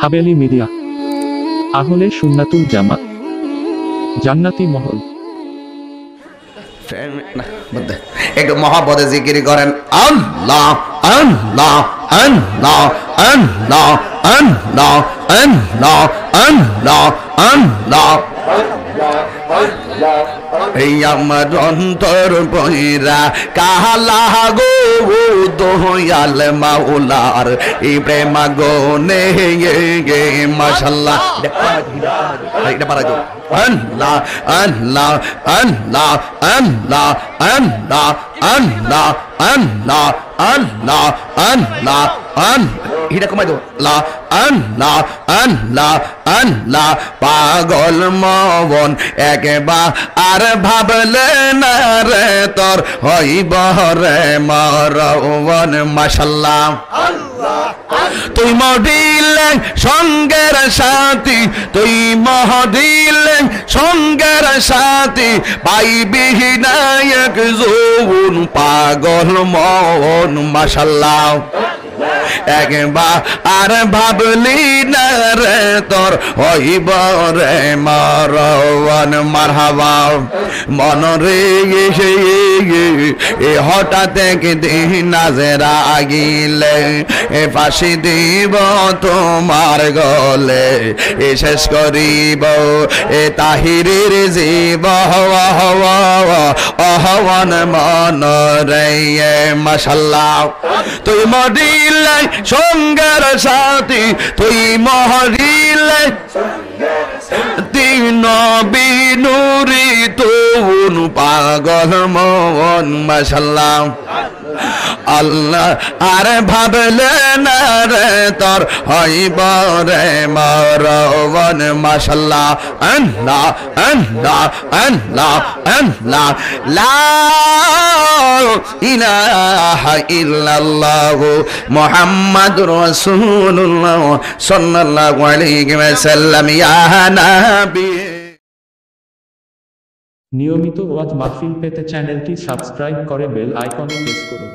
Haveli media, আহলে সুন্নাতুল জামাত, জান্নাতি মহল। একটু মহাপদে জিকির করেন আল্লাহ আল্লাহ আল্লাহ আল্লাহ আল্লাহ আল্লাহ আল্লাহ আল্লাহ। এই আমার অন্তর বইরা কালা গো দয়াল মাওলার এই প্রেম গনে মাশাআল্লাহ। এটা পারা যাও আল্লাহ আল্লাহ আল্লাহ আল্লাহ আল্লাহ আল্লাহ আল্লাহ আল্লাহ আল্লাহ এটা কমাই দো লা আল্লাহ আল্লাহ আল্লাহ। পাগল মন একবার আর ভাবলে না রে তোর হইব রে মরওয়ান মাশাআল্লাহ। তুই মদিলে সঙ্গের সাথী, তুই মহদিলে সঙ্গের সাথী, পাইবি নায়ক জোন পাগল মন মাশাআল্লাহ। একবার আর ভাবলি না রে তোর হইব রে মরওয়ান মারহাবা। মন রে এ হঠাৎ একদিন নাজেরা আগিলে এ ফাঁসি দিব তোমার গলে, এ শেষ করিব এ তাহিরের জীব অহওয়ান মন রে মাশাআল্লাহ। তুই মদিলে সঙ্গের সাথী, তুই মহদিলে দিন বিনুরি তুন পাগল মন মাশাআল্লাহ। আল্লাহ আর ভাবলে না রে তোর হইব রে মরওয়ান মাশাআল্লাহ। আল্লাহ আল্লাহ আল্লাহ আল্লাহ লা ইলাহা ইল্লাল্লাহ মুহাম্মাদুর রাসূলুল্লাহ সাল্লাল্লাহু আলাইহি ওয়াসাল্লাম ইয়া নবী। নিয়মিত ওয়াজ মাহফিল পেতে চ্যানেলটি সাবস্ক্রাইব করে বেল আইকনে প্রেস করুন।